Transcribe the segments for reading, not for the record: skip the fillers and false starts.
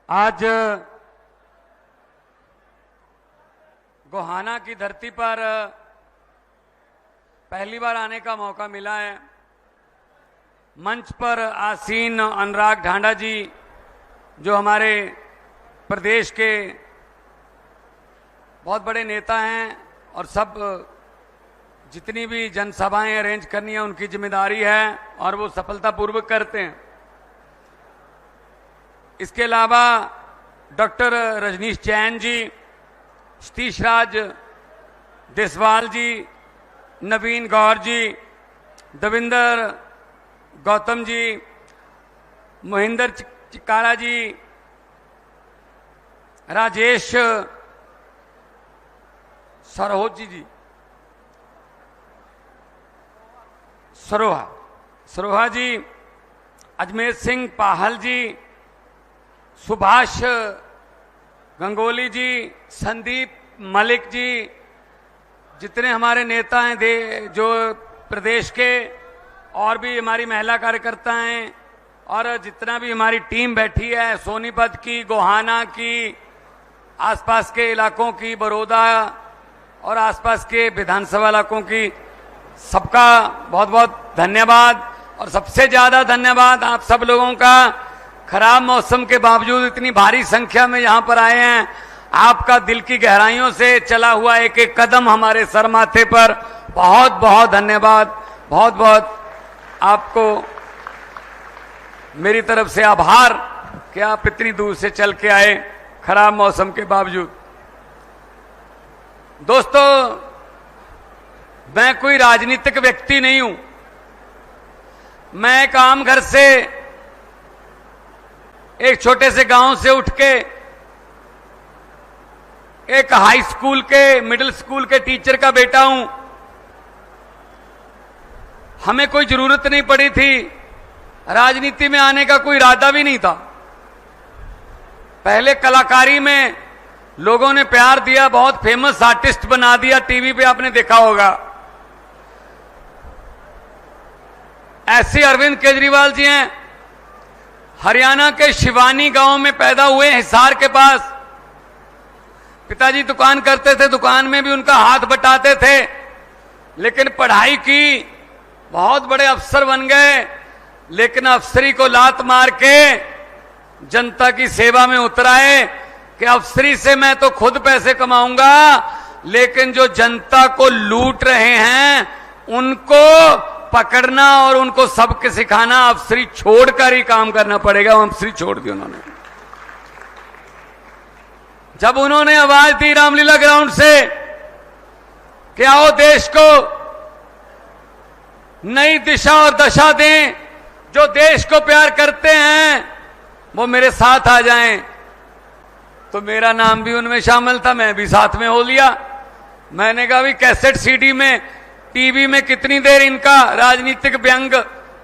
आज गोहाना की धरती पर पहली बार आने का मौका मिला है। मंच पर आसीन अनुराग ढांडा जी जो हमारे प्रदेश के बहुत बड़े नेता हैं और सब जितनी भी जनसभाएं अरेंज करनी है उनकी जिम्मेदारी है और वो सफलतापूर्वक करते हैं। इसके अलावा डॉक्टर रजनीश जैन जी, सतीश राज देसवाल जी, नवीन गौर जी, दविंदर गौतम जी, मोहिंदर चिकारा जी, राजेश सरहोजी जी, सरोहा जी, अजमेर सिंह पाहल जी, सुभाष गंगोली जी, संदीप मलिक जी, जितने हमारे नेता हैं जो प्रदेश के, और भी हमारी महिला कार्यकर्ता हैं और जितना भी हमारी टीम बैठी है सोनीपत की, गोहाना की, आसपास के इलाकों की, बड़ौदा और आसपास के विधानसभा इलाकों की, सबका बहुत बहुत धन्यवाद। और सबसे ज्यादा धन्यवाद आप सब लोगों का, खराब मौसम के बावजूद इतनी भारी संख्या में यहां पर आए हैं। आपका दिल की गहराइयों से चला हुआ एक एक कदम हमारे सर माथे पर, बहुत बहुत धन्यवाद। बहुत बहुत आपको मेरी तरफ से आभार कि आप इतनी दूर से चल के आए खराब मौसम के बावजूद। दोस्तों, मैं कोई राजनीतिक व्यक्ति नहीं हूं। मैं एक आम घर से, एक छोटे से गांव से उठ के एक हाई स्कूल के, मिडिल स्कूल के टीचर का बेटा हूं। हमें कोई जरूरत नहीं पड़ी थी, राजनीति में आने का कोई इरादा भी नहीं था। पहले कलाकारी में लोगों ने प्यार दिया, बहुत फेमस आर्टिस्ट बना दिया, टीवी पे आपने देखा होगा। ऐसे अरविंद केजरीवाल जी हैं, हरियाणा के शिवानी गांव में पैदा हुए, हिसार के पास। पिताजी दुकान करते थे, दुकान में भी उनका हाथ बटाते थे, लेकिन पढ़ाई की, बहुत बड़े अफसर बन गए। लेकिन अफसरी को लात मार के जनता की सेवा में उतराए कि अफसरी से मैं तो खुद पैसे कमाऊंगा, लेकिन जो जनता को लूट रहे हैं उनको पकड़ना और उनको सबक सिखाना, अफसरी छोड़कर ही काम करना पड़ेगा। अफसरी छोड़ दी उन्होंने। जब उन्होंने आवाज दी रामलीला ग्राउंड से कि आओ देश को नई दिशा और दशा दें, जो देश को प्यार करते हैं वो मेरे साथ आ जाएं, तो मेरा नाम भी उनमें शामिल था, मैं भी साथ में हो लिया। मैंने कहा भी कैसेट सीडी में, टीवी में कितनी देर इनका राजनीतिक व्यंग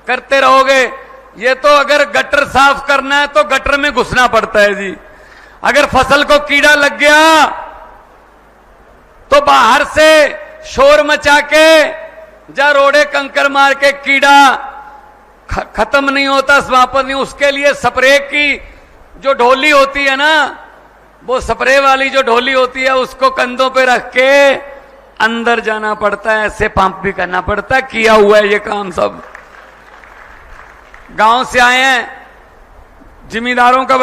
करते रहोगे। ये तो अगर गटर साफ करना है तो गटर में घुसना पड़ता है जी। अगर फसल को कीड़ा लग गया तो बाहर से शोर मचा के, जा रोड़े कंकर मार के, कीड़ा खत्म नहीं होता, समाप्त नहीं। उसके लिए स्प्रे की जो ढोली होती है ना, वो स्प्रे वाली जो ढोली होती है, उसको कंधों पे रख के अंदर जाना पड़ता है, ऐसे पंप भी करना पड़ता है। किया हुआ है ये काम सब। गांव से आए हैं, जिम्मेदारों का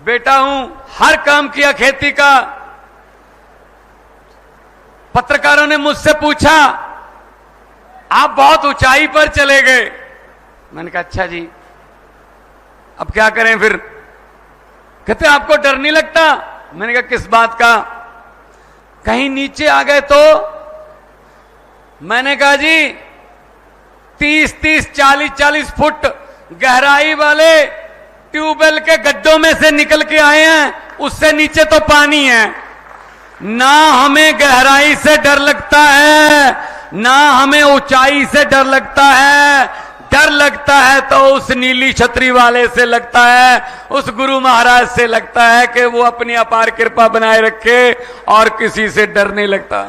बेटा हूं, हर काम किया खेती का। पत्रकारों ने मुझसे पूछा आप बहुत ऊंचाई पर चले गए। मैंने कहा अच्छा जी, अब क्या करें फिर। कहते आपको डर नहीं लगता? मैंने कहा किस बात का? कहीं नीचे आ गए तो? मैंने कहा जी 30-30, 40-40 फुट गहराई वाले ट्यूबवेल के गड्ढों में से निकल के आए हैं, उससे नीचे तो पानी है। ना हमें गहराई से डर लगता है, ना हमें ऊंचाई से डर लगता है। डर लगता है तो उस नीली छतरी वाले से लगता है, उस गुरु महाराज से लगता है कि वो अपनी अपार कृपा बनाए रखे, और किसी से डर नहीं लगता।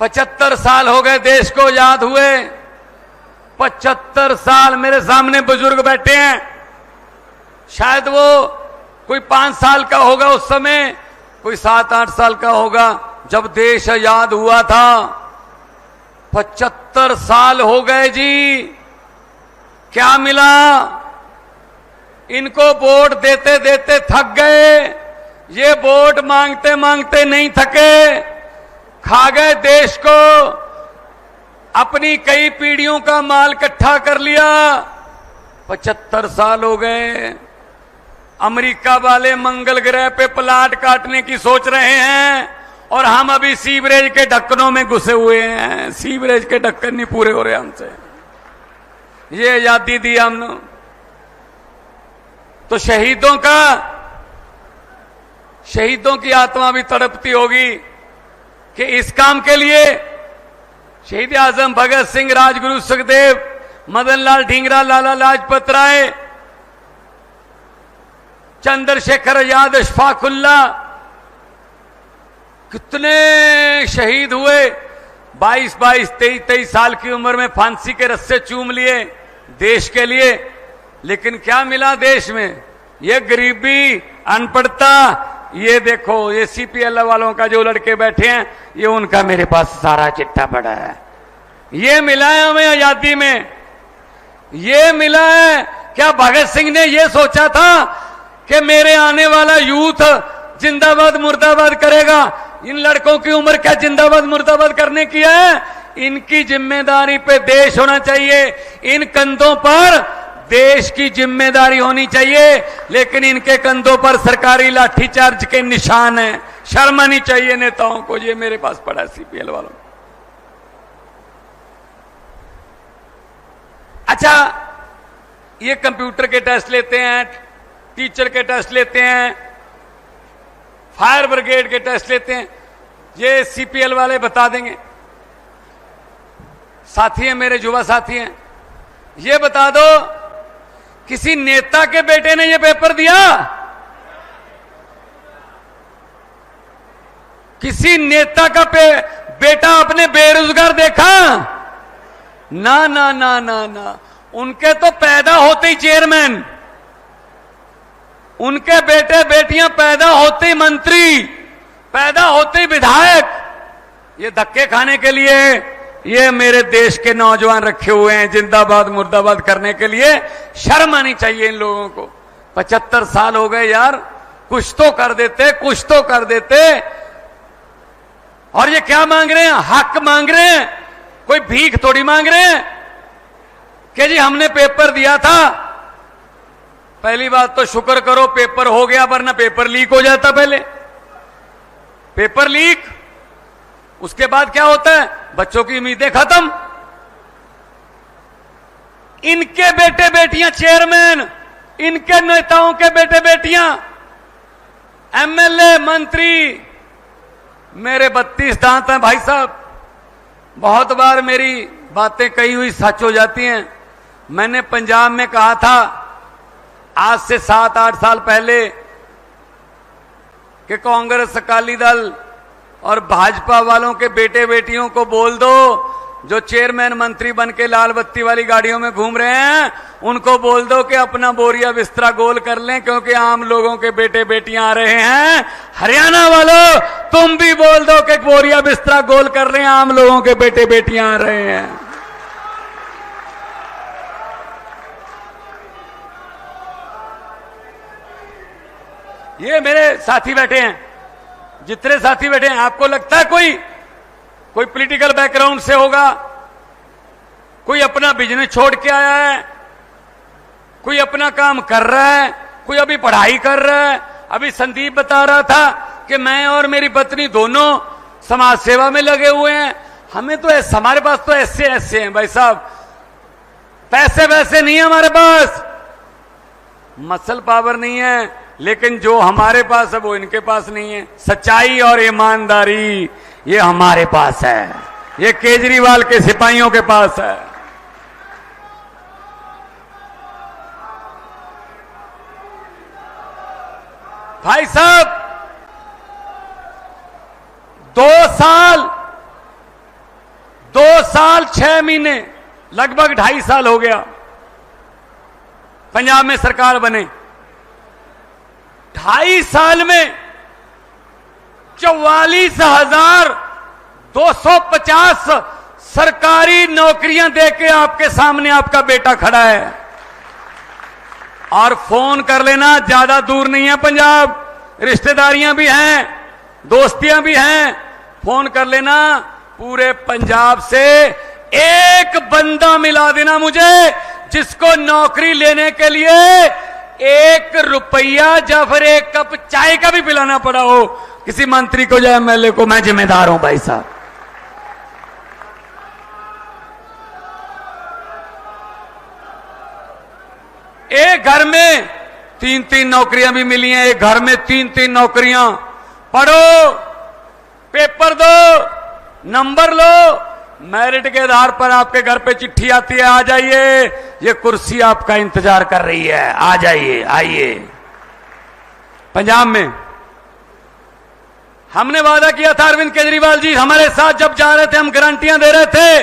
75 साल हो गए देश को आजाद हुए। 75 साल मेरे सामने बुजुर्ग बैठे हैं, शायद वो कोई 5 साल का होगा उस समय, कोई 7-8 साल का होगा जब देश आजाद हुआ था। 75 साल हो गए जी, क्या मिला? इनको वोट देते देते थक गए, ये वोट मांगते मांगते नहीं थके, खा गए देश को, अपनी कई पीढ़ियों का माल इकट्ठा कर लिया। 75 साल हो गए। अमेरिका वाले मंगल ग्रह पे प्लाट काटने की सोच रहे हैं और हम अभी सीवरेज के ढक्कनों में घुसे हुए हैं। सीवरेज के ढक्कन नहीं पूरे हो रहे हमसे। ये आजादी दी हमने तो शहीदों की आत्मा भी तड़पती होगी कि इस काम के लिए शहीद आजम भगत सिंह, राजगुरु सुखदेव, मदन लाल ढींगरा, लाला लाजपत राय, चंद्रशेखर आजाद, अशफाकुल्ला, कितने शहीद हुए। 22, 23 साल की उम्र में फांसी के रस्से चूम लिए देश के लिए। लेकिन क्या मिला देश में? ये गरीबी, अनपढ़ता। ये देखो, ये सीपीएल वालों का जो लड़के बैठे हैं, ये उनका मेरे पास सारा चिट्ठा पड़ा है। ये मिला है हमें आजादी में, ये मिला है। क्या भगत सिंह ने ये सोचा था कि मेरे आने वाला यूथ जिंदाबाद मुर्दाबाद करेगा? इन लड़कों की उम्र क्या जिंदाबाद मुर्दाबाद करने की है? इनकी जिम्मेदारी पे देश होना चाहिए, इन कंधों पर देश की जिम्मेदारी होनी चाहिए। लेकिन इनके कंधों पर सरकारी लाठीचार्ज के निशान हैं। शर्म आनी चाहिए नेताओं को। ये मेरे पास पड़ा है सीपीएल वालों। अच्छा, ये कंप्यूटर के टेस्ट लेते हैं, टीचर के टेस्ट लेते हैं, फायर ब्रिगेड के टेस्ट लेते हैं। ये सीपीएल वाले बता देंगे। साथी हैं मेरे, युवा साथी हैं, ये बता दो किसी नेता के बेटे ने ये पेपर दिया? किसी नेता का बेटा अपने बेरोजगार देखा? ना ना ना ना ना। उनके तो पैदा होते ही चेयरमैन, उनके बेटे बेटियां पैदा होते ही मंत्री, पैदा होते ही विधायक। ये धक्के खाने के लिए ये मेरे देश के नौजवान रखे हुए हैं जिंदाबाद मुर्दाबाद करने के लिए। शर्म आनी चाहिए इन लोगों को। 75 साल हो गए यार, कुछ तो कर देते, कुछ तो कर देते। और ये क्या मांग रहे हैं? हक मांग रहे हैं, कोई भीख थोड़ी मांग रहे हैं कि जी हमने पेपर दिया था। पहली बात तो शुक्र करो पेपर हो गया, वरना पेपर लीक हो जाता। पहले पेपर लीक, उसके बाद क्या होता है? बच्चों की उम्मीदें खत्म। इनके बेटे बेटियां चेयरमैन, इनके नेताओं के बेटे बेटियां एमएलए, मंत्री। मेरे 32 दांत हैं भाई साहब। बहुत बार मेरी बातें कही हुई सच हो जाती हैं। मैंने पंजाब में कहा था आज से 7-8 साल पहले कि कांग्रेस, अकाली दल और भाजपा वालों के बेटे बेटियों को बोल दो, जो चेयरमैन मंत्री बन के लाल बत्ती वाली गाड़ियों में घूम रहे हैं, उनको बोल दो कि अपना बोरिया बिस्तरा गोल कर लें, क्योंकि आम लोगों के बेटे बेटियां आ रहे हैं। हरियाणा वालों, तुम भी बोल दो कि बोरिया बिस्तरा गोल कर रहे हैं, आम लोगों के बेटे बेटियां आ रहे हैं। ये मेरे साथी बैठे हैं, जितने साथी बैठे हैं, आपको लगता है कोई पॉलिटिकल बैकग्राउंड से होगा, कोई अपना बिजनेस छोड़ के आया है, कोई अपना काम कर रहा है, कोई अभी पढ़ाई कर रहा है। अभी संदीप बता रहा था कि मैं और मेरी पत्नी दोनों समाज सेवा में लगे हुए हैं। हमें तो हमारे पास तो ऐसे हैं भाई साहब, पैसे वैसे नहीं है हमारे पास, मसल पावर नहीं है, लेकिन जो हमारे पास है वो इनके पास नहीं है। सच्चाई और ईमानदारी ये हमारे पास है, ये केजरीवाल के सिपाहियों के पास है। भाई साहब, 2 साल 2 साल 6 महीने, लगभग 2.5 साल हो गया पंजाब में सरकार बने। 2.5 साल में 44,250 सरकारी नौकरियां देके आपके सामने आपका बेटा खड़ा है। और फोन कर लेना, ज्यादा दूर नहीं है पंजाब, रिश्तेदारियां भी हैं, दोस्तियां भी हैं, फोन कर लेना। पूरे पंजाब से एक बंदा मिला देना मुझे जिसको नौकरी लेने के लिए 1 रुपया या फिर 1 कप चाय का भी पिलाना पड़ा हो किसी मंत्री को या एमएलए को। मैं जिम्मेदार हूं भाई साहब। एक घर में 3-3 नौकरियां भी मिली हैं, एक घर में 3-3 नौकरियां। पढ़ो, पेपर दो, नंबर लो, मेरिट के आधार पर आपके घर पे चिट्ठी आती है, आ जाइए, ये कुर्सी आपका इंतजार कर रही है, आ जाइए, आइए। पंजाब में हमने वादा किया था, अरविंद केजरीवाल जी हमारे साथ जब जा रहे थे, हम गारंटियां दे रहे थे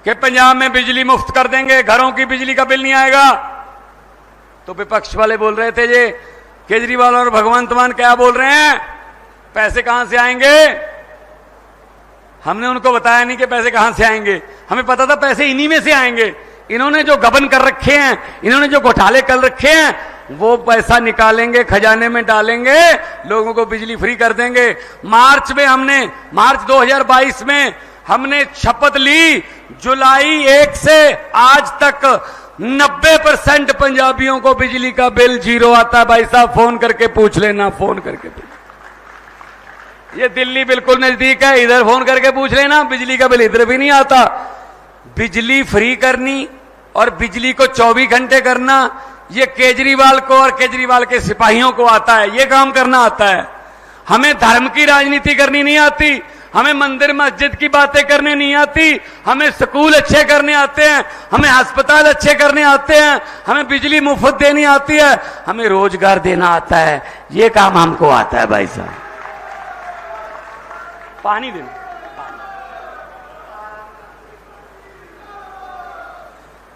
कि पंजाब में बिजली मुफ्त कर देंगे, घरों की बिजली का बिल नहीं आएगा। तो विपक्ष वाले बोल रहे थे, ये केजरीवाल और भगवंत मान क्या बोल रहे हैं, पैसे कहां से आएंगे। हमने उनको बताया नहीं कि पैसे कहां से आएंगे, हमें पता था पैसे इन्हीं में से आएंगे। इन्होंने जो गबन कर रखे हैं, इन्होंने जो घोटाले कर रखे हैं, वो पैसा निकालेंगे, खजाने में डालेंगे, लोगों को बिजली फ्री कर देंगे। मार्च 2022 में हमने शपथ ली, जुलाई 1 से आज तक 90% पंजाबियों को बिजली का बिल 0 आता है। भाई साहब फोन करके पूछ लेना, फोन करके पूछ। ये दिल्ली बिल्कुल नजदीक है, इधर फोन करके पूछ लेना, बिजली का बिल इधर भी नहीं आता। बिजली फ्री करनी और बिजली को 24 घंटे करना, ये केजरीवाल को और केजरीवाल के सिपाहियों को आता है, ये काम करना आता है। हमें धर्म की राजनीति करनी नहीं आती, हमें मंदिर मस्जिद की बातें करने नहीं आती, हमें स्कूल अच्छे करने आते हैं, हमें अस्पताल अच्छे करने आते हैं, हमें बिजली मुफ्त देनी आती है, हमें रोजगार देना आता है, ये काम हमको आता है। भाई साहब पानी देना,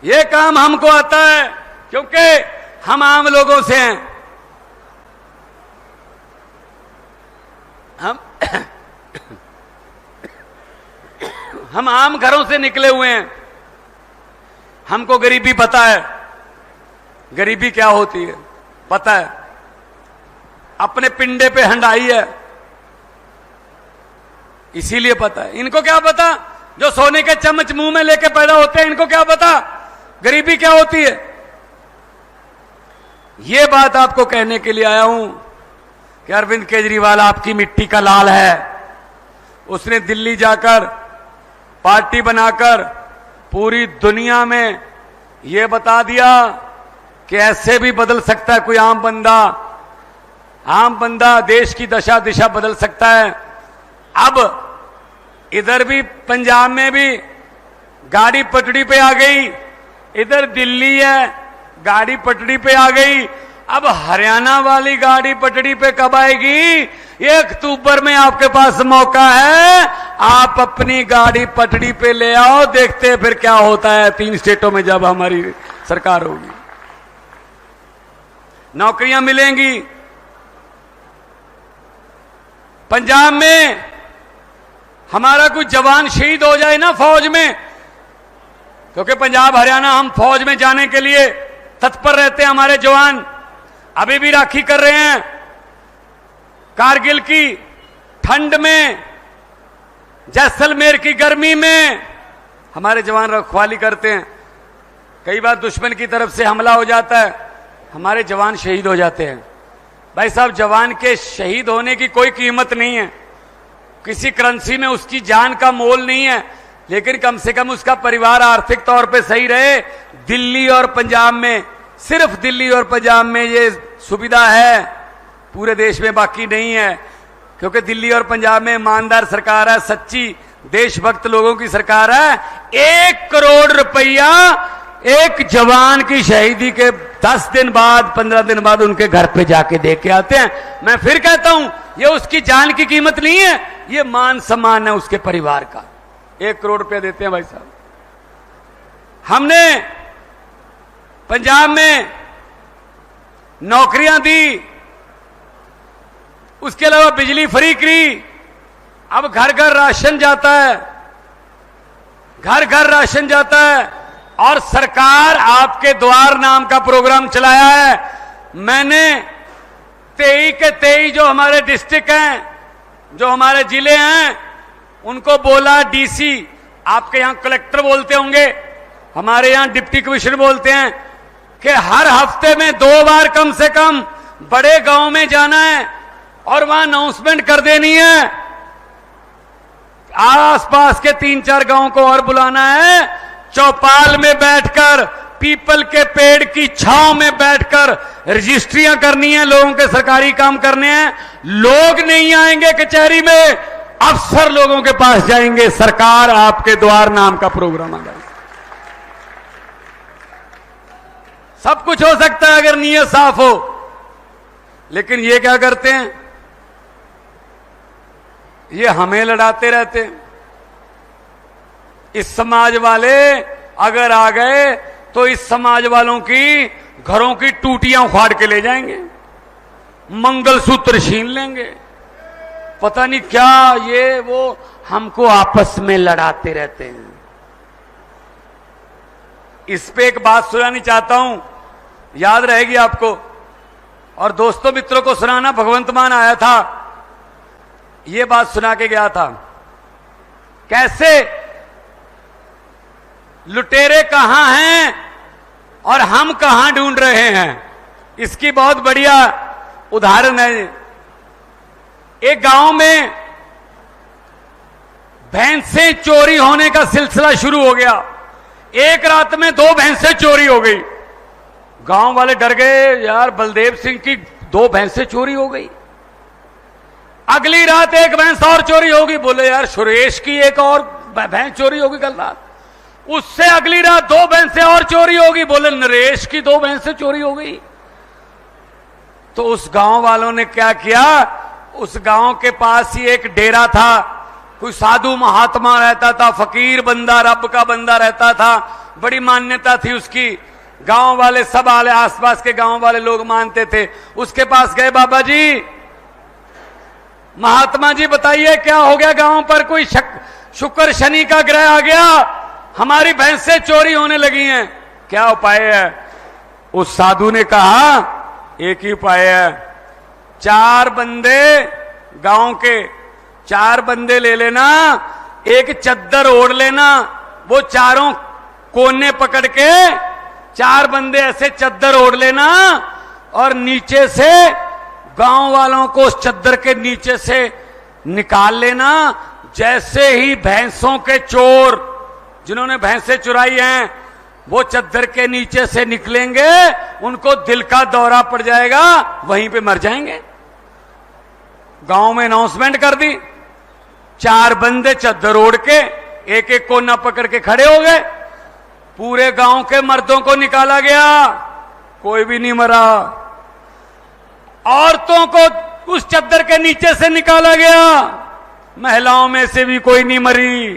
ये काम हमको आता है क्योंकि हम आम लोगों से हैं। हम आम घरों से निकले हुए हैं, हमको गरीबी पता है, गरीबी क्या होती है पता है, अपने पिंडे पे हंडाई है, इसीलिए पता है। इनको क्या पता, जो सोने के चम्मच मुंह में लेके पैदा होते हैं, इनको क्या पता गरीबी क्या होती है। ये बात आपको कहने के लिए आया हूं कि अरविंद केजरीवाल आपकी मिट्टी का लाल है। उसने दिल्ली जाकर पार्टी बनाकर पूरी दुनिया में यह बता दिया कि ऐसे भी बदल सकता है कोई आम बंदा देश की दशा दिशा बदल सकता है। अब इधर भी पंजाब में भी गाड़ी पटड़ी पे आ गई, इधर दिल्ली है गाड़ी पटड़ी पे आ गई। अब हरियाणा वाली गाड़ी पटड़ी पे कब आएगी? 1 अक्टूबर में आपके पास मौका है, आप अपनी गाड़ी पटड़ी पे ले आओ, देखते हैं फिर क्या होता है 3 स्टेटों में जब हमारी सरकार होगी। नौकरियां मिलेंगी। पंजाब में हमारा कुछ जवान शहीद हो जाए ना फौज में, क्योंकि पंजाब हरियाणा हम फौज में जाने के लिए तत्पर रहते हैं। हमारे जवान अभी भी राखी कर रहे हैं, कारगिल की ठंड में, जैसलमेर की गर्मी में हमारे जवान रखवाली करते हैं। कई बार दुश्मन की तरफ से हमला हो जाता है, हमारे जवान शहीद हो जाते हैं। भाई साहब, जवान के शहीद होने की कोई कीमत नहीं है, किसी करेंसी में उसकी जान का मोल नहीं है, लेकिन कम से कम उसका परिवार आर्थिक तौर पे सही रहे। दिल्ली और पंजाब में, सिर्फ दिल्ली और पंजाब में ये सुविधा है, पूरे देश में बाकी नहीं है, क्योंकि दिल्ली और पंजाब में ईमानदार सरकार है, सच्ची देशभक्त लोगों की सरकार है। 1 करोड़ रुपया एक जवान की शहीदी के 10 दिन बाद, 15 दिन बाद उनके घर पे जाके दे के आते हैं। मैं फिर कहता हूं, ये उसकी जान की कीमत नहीं है, ये मान सम्मान है उसके परिवार का। 1 करोड़ रुपया देते हैं भाई साहब। हमने पंजाब में नौकरियां दी, उसके अलावा बिजली फ्री करी। अब घर घर राशन जाता है, घर घर राशन जाता है। और सरकार आपके द्वार नाम का प्रोग्राम चलाया है। मैंने 23 के 23 जो हमारे डिस्ट्रिक्ट हैं, जो हमारे जिले हैं, उनको बोला, डीसी, आपके यहां कलेक्टर बोलते होंगे, हमारे यहां डिप्टी कमिश्नर बोलते हैं, कि हर हफ्ते में 2 बार कम से कम बड़े गांव में जाना है और वहां अनाउंसमेंट कर देनी है। आसपास के 3-4 गांव को और बुलाना है, चौपाल में बैठकर, पीपल के पेड़ की छांव में बैठकर रजिस्ट्रियां करनी है, लोगों के सरकारी काम करने हैं। लोग नहीं आएंगे कचहरी में, अफसर लोगों के पास जाएंगे। सरकार आपके द्वार नाम का प्रोग्राम आ जाएगा। सब कुछ हो सकता है अगर नीयत साफ हो, लेकिन ये क्या करते हैं, ये हमें लड़ाते रहते हैं। इस समाज वाले अगर आ गए तो इस समाज वालों की घरों की टूटियां उखाड़ के ले जाएंगे, मंगलसूत्र छीन लेंगे, पता नहीं क्या, ये वो हमको आपस में लड़ाते रहते हैं। इस पे एक बात सुनानी चाहता हूं, याद रहेगी आपको, और दोस्तों मित्रों को सुनाना। भगवंत मान आया था, ये बात सुना के गया था, कैसे लुटेरे कहां हैं और हम कहां ढूंढ रहे हैं। इसकी बहुत बढ़िया उदाहरण है। एक गांव में भैंसें चोरी होने का सिलसिला शुरू हो गया। एक रात में 2 भैंसें चोरी हो गई। गांव वाले डर गए, यार बलदेव सिंह की 2 भैंसें चोरी हो गई। अगली रात 1 भैंस और चोरी होगी। बोले यार सुरेश की एक और भैंस चोरी होगी कल रात। उससे अगली रात 2 भैंसें और चोरी होगी। बोले नरेश की 2 भैंसें चोरी हो गई। तो उस गांव वालों ने क्या किया, उस गांव के पास ही एक डेरा था, कोई साधु महात्मा रहता था, फकीर बंदा, रब का बंदा रहता था, बड़ी मान्यता थी उसकी। गांव वाले सब आले, आसपास के गांव वाले लोग मानते थे। उसके पास गए, बाबा जी, महात्मा जी बताइए क्या हो गया, गांव पर कोई शुक्र शनि का ग्रह आ गया, हमारी भैंसें चोरी होने लगी हैं, क्या उपाय है। उस साधु ने कहा एक ही उपाय है, 4 बंदे, गांव के 4 बंदे ले लेना, एक चद्दर ओढ़ लेना, वो चारों कोने पकड़ के 4 बंदे ऐसे चद्दर ओढ़ लेना और नीचे से गांव वालों को उस चद्दर के नीचे से निकाल लेना। जैसे ही भैंसों के चोर, जिन्होंने भैंसें चुराई हैं, वो चद्दर के नीचे से निकलेंगे, उनको दिल का दौरा पड़ जाएगा, वहीं पे मर जाएंगे। गांव में अनाउंसमेंट कर दी, 4 बंदे चद्दर ओढ़ के एक एक कोना पकड़ के खड़े हो गए। पूरे गांव के मर्दों को निकाला गया, कोई भी नहीं मरा। औरतों को उस चद्दर के नीचे से निकाला गया, महिलाओं में से भी कोई नहीं मरी।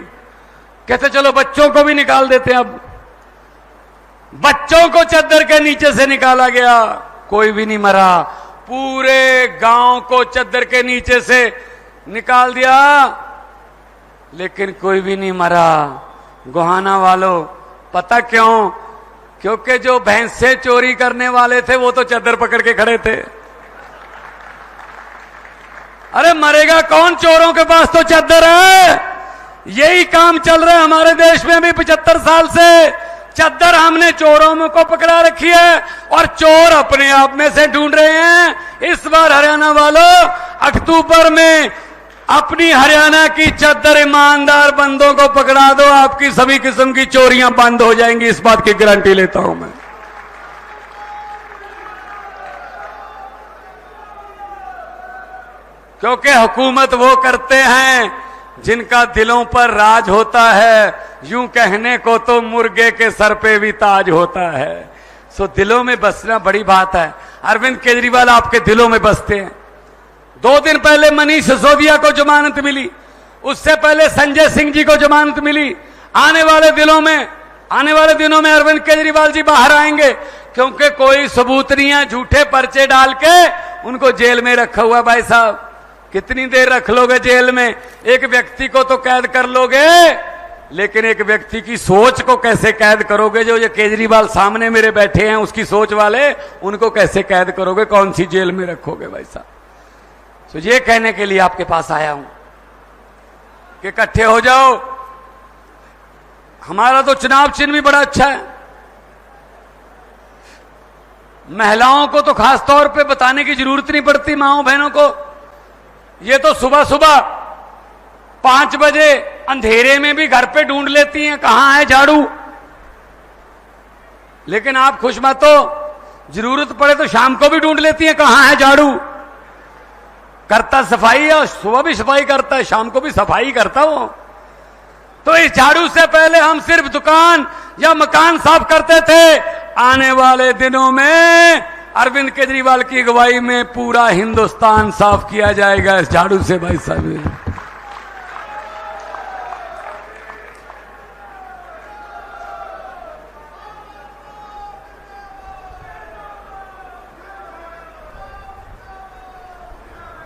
कहते चलो बच्चों को भी निकाल देते हैं। अब बच्चों को चद्दर के नीचे से निकाला गया, कोई भी नहीं मरा। पूरे गांव को चद्दर के नीचे से निकाल दिया, लेकिन कोई भी नहीं मरा। गोहाना वालों, पता क्यों? क्योंकि जो भैंसे चोरी करने वाले थे वो तो चद्दर पकड़ के खड़े थे। अरे मरेगा कौन, चोरों के पास तो चद्दर है। यही काम चल रहा है हमारे देश में अभी 75 साल से। चद्दर हमने चोरों में को पकड़ा रखी है और चोर अपने आप में से ढूंढ रहे हैं। इस बार हरियाणा वालों, अक्टूबर में अपनी हरियाणा की चद्दर ईमानदार बंदों को पकड़ा दो, आपकी सभी किस्म की चोरियां बंद हो जाएंगी, इस बात की गारंटी लेता हूं मैं। क्योंकि हुकूमत वो करते हैं जिनका दिलों पर राज होता है। यूं कहने को तो मुर्गे के सर पे भी ताज होता है। सो दिलों में बसना बड़ी बात है। अरविंद केजरीवाल आपके दिलों में बसते हैं। 2 दिन पहले मनीष सिसोदिया को जमानत मिली, उससे पहले संजय सिंह जी को जमानत मिली। आने वाले दिनों में अरविंद केजरीवाल जी बाहर आएंगे, क्योंकि कोई सबूत नहीं है। झूठे पर्चे डाल के उनको जेल में रखा हुआ। भाई साहब, कितनी देर रख लोगे जेल में? एक व्यक्ति को तो कैद कर लोगे, लेकिन एक व्यक्ति की सोच को कैसे कैद करोगे? जो ये केजरीवाल सामने मेरे बैठे हैं, उसकी सोच वाले, उनको कैसे कैद करोगे? कौन सी जेल में रखोगे भाई साहब? तो ये कहने के लिए आपके पास आया हूं कि इकट्ठे हो जाओ। हमारा तो चुनाव चिन्ह भी बड़ा अच्छा है। महिलाओं को तो खास तौर पे बताने की जरूरत नहीं पड़ती, माओ बहनों को। ये तो सुबह सुबह 5 बजे अंधेरे में भी घर पे ढूंढ लेती हैं, कहां है झाड़ू। लेकिन आप खुश मत हो, जरूरत पड़े तो शाम को भी ढूंढ लेती हैं, कहां है झाड़ू। करता सफाई है, सुबह भी सफाई करता है, शाम को भी सफाई करता हो। तो इस झाड़ू से पहले हम सिर्फ दुकान या मकान साफ करते थे। आने वाले दिनों में अरविंद केजरीवाल की अगुवाई में पूरा हिंदुस्तान साफ किया जाएगा इस झाड़ू से। भाई साहब,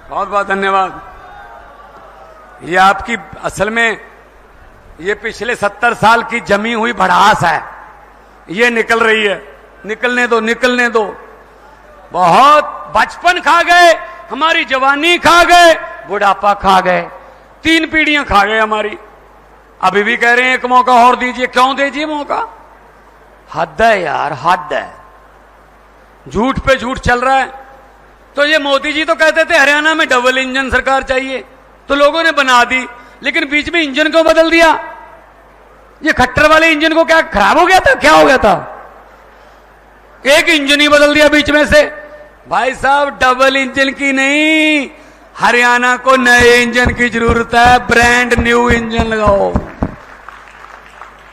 बहुत बहुत धन्यवाद। ये आपकी असल में ये पिछले 70 साल की जमी हुई भड़ास है, ये निकल रही है। निकलने दो, निकलने दो। बहुत बचपन खा गए, हमारी जवानी खा गए, बुढ़ापा खा गए, 3 पीढ़ियां खा गए हमारी। अभी भी कह रहे हैं एक मौका और दीजिए। क्यों दीजिए मौका? हद है यार, हद है। झूठ पे झूठ चल रहा है। तो ये मोदी जी तो कहते थे हरियाणा में डबल इंजन सरकार चाहिए, तो लोगों ने बना दी, लेकिन बीच में इंजन को बदल दिया। ये खट्टर वाले इंजन को क्या खराब हो गया था? क्या हो गया था? एक इंजन ही बदल दिया बीच में से। भाई साहब, डबल इंजन की नहीं, हरियाणा को नए इंजन की जरूरत है। ब्रांड न्यू इंजन लगाओ।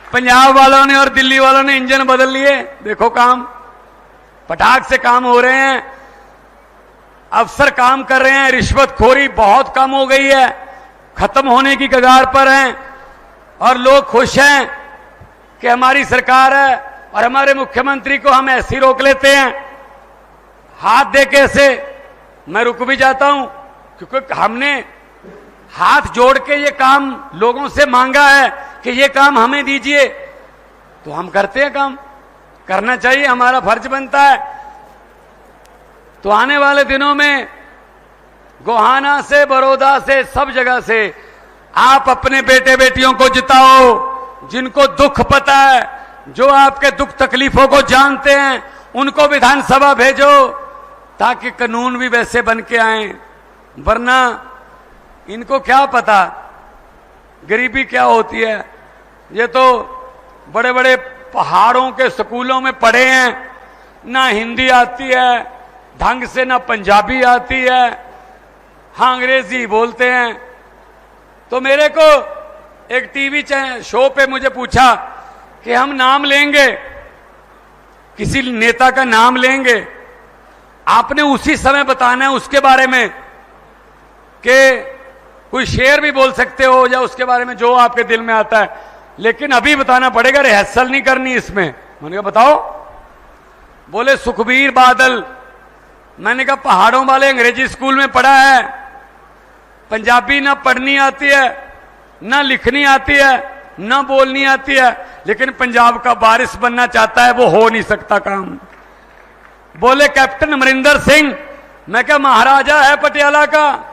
पंजाब वालों ने और दिल्ली वालों ने इंजन बदल लिए, देखो काम पटाख से काम हो रहे हैं। अफसर काम कर रहे हैं, रिश्वतखोरी बहुत कम हो गई है, खत्म होने की कगार पर हैं, और लोग खुश हैं कि हमारी सरकार है और हमारे मुख्यमंत्री को हम ऐसे ही रोक लेते हैं, हाथ दे के ऐसे। मैं रुक भी जाता हूं, क्योंकि हमने हाथ जोड़ के ये काम लोगों से मांगा है कि ये काम हमें दीजिए, तो हम करते हैं। काम करना चाहिए, हमारा फर्ज बनता है। तो आने वाले दिनों में गोहाना से, बड़ौदा से, सब जगह से आप अपने बेटे बेटियों को जिताओ, जिनको दुख पता है, जो आपके दुख तकलीफों को जानते हैं, उनको विधानसभा भेजो, ताकि कानून भी वैसे बन के आए। वरना इनको क्या पता गरीबी क्या होती है। ये तो बड़े बड़े पहाड़ों के स्कूलों में पढ़े हैं, ना हिंदी आती है ढंग से, ना पंजाबी आती है, हाँ अंग्रेजी बोलते हैं। तो मेरे को एक टीवी शो पे मुझे पूछा कि हम नाम लेंगे, किसी नेता का नाम लेंगे, आपने उसी समय बताना है उसके बारे में, कि कोई शेर भी बोल सकते हो या उसके बारे में जो आपके दिल में आता है, लेकिन अभी बताना पड़ेगा, रिहर्सल नहीं करनी इसमें। मैंने कहा बताओ। बोले सुखबीर बादल। मैंने कहा पहाड़ों वाले अंग्रेजी स्कूल में पढ़ा है, पंजाबी ना पढ़नी आती है, ना लिखनी आती है, ना बोलनी आती है, लेकिन पंजाब का वारिस बनना चाहता है, वो हो नहीं सकता काम। बोले कैप्टन अमरिंदर सिंह। मैं क्या महाराजा है पटियाला का।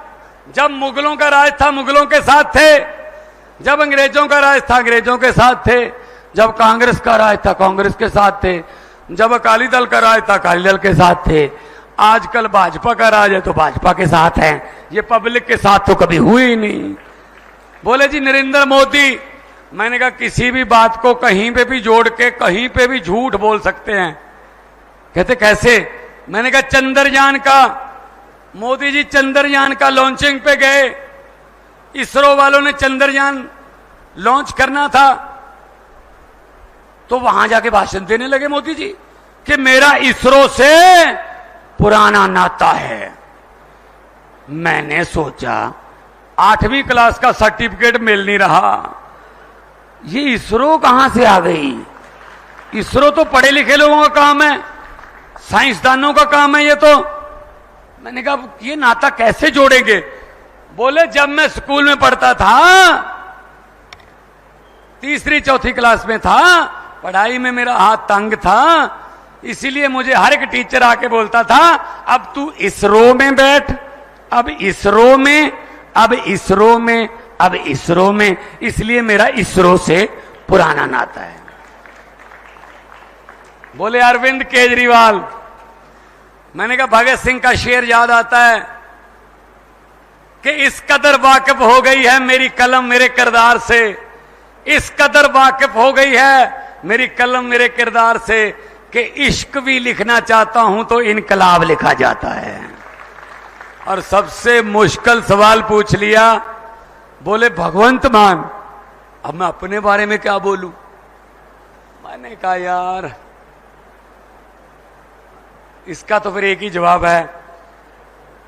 जब मुगलों का राज था मुगलों के साथ थे, जब अंग्रेजों का राज था अंग्रेजों के साथ थे, जब कांग्रेस का राज था कांग्रेस के साथ थे, जब अकाली दल का राज था अकाली दल के साथ थे, आजकल भाजपा का राज है तो भाजपा के साथ हैं। ये पब्लिक के साथ तो कभी हुई ही नहीं। बोले जी नरेंद्र मोदी। मैंने कहा किसी भी बात को कहीं पे भी जोड़ के कहीं पे भी झूठ बोल सकते हैं। कहते कैसे? मैंने कहा चंद्रयान का, मोदी जी चंद्रयान का लॉन्चिंग पे गए, इसरो वालों ने चंद्रयान लॉन्च करना था, तो वहां जाके भाषण देने लगे मोदी जी कि मेरा इसरो से पुराना नाता है। मैंने सोचा 8वीं क्लास का सर्टिफिकेट मिल नहीं रहा। ये इसरो कहां से आ गई? इसरो तो पढ़े लिखे लोगों का काम है, साइंसदानों का काम है ये तो। मैंने कहा ये नाता कैसे जोड़ेंगे? बोले जब मैं स्कूल में पढ़ता था, 3री 4थी क्लास में था, पढ़ाई में मेरा हाथ तंग था, इसीलिए मुझे हर एक टीचर आके बोलता था अब तू इसरो में बैठ, अब इसरो में, अब इसरो में, अब इसरो में। इसलिए मेरा इसरो से पुराना नाता है। बोले अरविंद केजरीवाल। मैंने कहा भगत सिंह का शेर याद आता है कि इस कदर वाकिफ हो गई है मेरी कलम मेरे किरदार से, इस कदर वाकिफ हो गई है मेरी कलम मेरे किरदार से कि इश्क भी लिखना चाहता हूं तो इनकलाब लिखा जाता है। और सबसे मुश्किल सवाल पूछ लिया, बोले भगवंत मान। अब मैं अपने बारे में क्या बोलूं? मैंने कहा यार इसका तो फिर एक ही जवाब है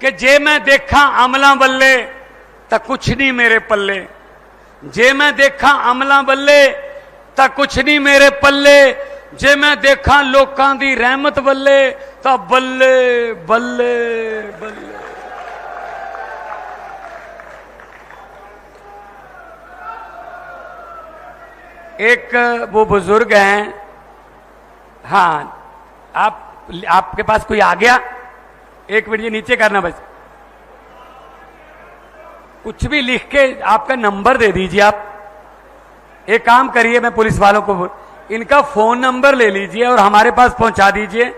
कि जे मैं देखा अमला बल्ले तो कुछ नहीं मेरे पल्ले, जे मैं देखा अमला बल्ले तो कुछ नहीं मेरे पल्ले, जे मैं देखा लोकां दी रहमत बल्ले तो बल्ले बल्ले बल्ले। एक वो बुजुर्ग हैं, हाँ आपके पास कोई आ गया? 1 मिनट ये नीचे करना, बस कुछ भी लिख के आपका नंबर दे दीजिए। आप एक काम करिए, मैं पुलिस वालों को इनका फोन नंबर ले लीजिए और हमारे पास पहुंचा दीजिए।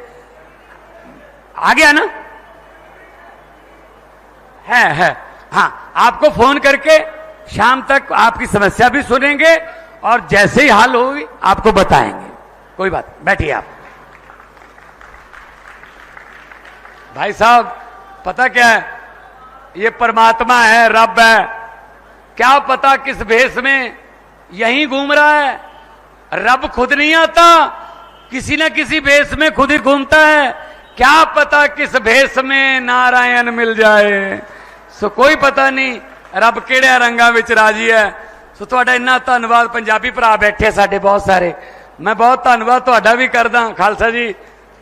आ गया ना? है हाँ, आपको फोन करके शाम तक आपकी समस्या भी सुनेंगे और जैसे ही हल होगी आपको बताएंगे। कोई बात, बैठिए आप। भाई साहब पता क्या है, ये परमात्मा है, रब है, क्या पता किस भेष में यहीं घूम रहा है। रब खुद नहीं आता, किसी न किसी भेष में खुद ही घूमता है। क्या पता किस भेष में नारायण मिल जाए। सो कोई पता नहीं रब किहड़े रंगा विच राजी है। सो तुहाडा इन्ना धन्नवाद। पंजाबी भरा बैठे साडे बहुत सारे, मैं बहुत धन्नवाद तुहाडा भी करदा। खालसा जी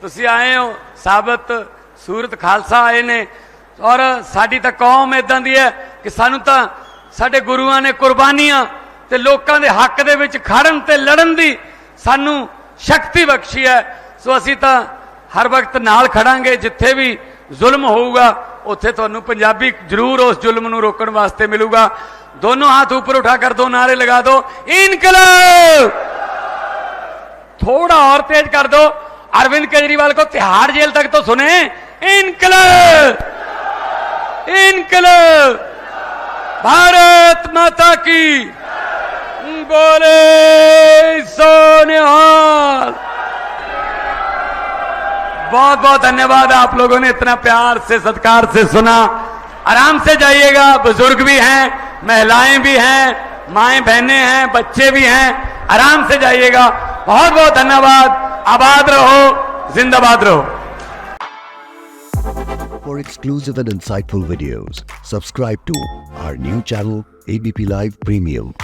तुसीं आए हो, साबत सूरत खालसा आए ने, और साडी तां कौम इदां दी है कि सानू तां साडे गुरुआं ने कुर्बानियां ते लोकां दे हक दे विच खड़न ते लड़न दी सानू शक्ति बख्शी है। सो असीं तां हर वक्त नाल खड़ांगे, जिथे भी जुल्म होऊगा उत्थे तुहानू पंजाबी जरूर उस जुल्म नू रोकण वास्ते मिलूगा। दोनों हाथ ऊपर उठा कर दो नारे लगा दो, इनकलाब। थोड़ा और तेज कर दो, अरविंद केजरीवाल को तिहाड़ जेल तक तो सुने। इनकलाब, इनकलाब, भारत माता की बोले सोनिहाल। बहुत बहुत धन्यवाद, आप लोगों ने इतना प्यार से सत्कार से सुना। आराम से जाइएगा, बुजुर्ग भी हैं, महिलाएं भी हैं, माएं बहनें हैं, बच्चे भी हैं, आराम से जाइएगा। बहुत बहुत धन्यवाद। आबाद रहो, जिंदाबाद रहो। For exclusive and insightful videos, subscribe to our new channel ABP Live Premium.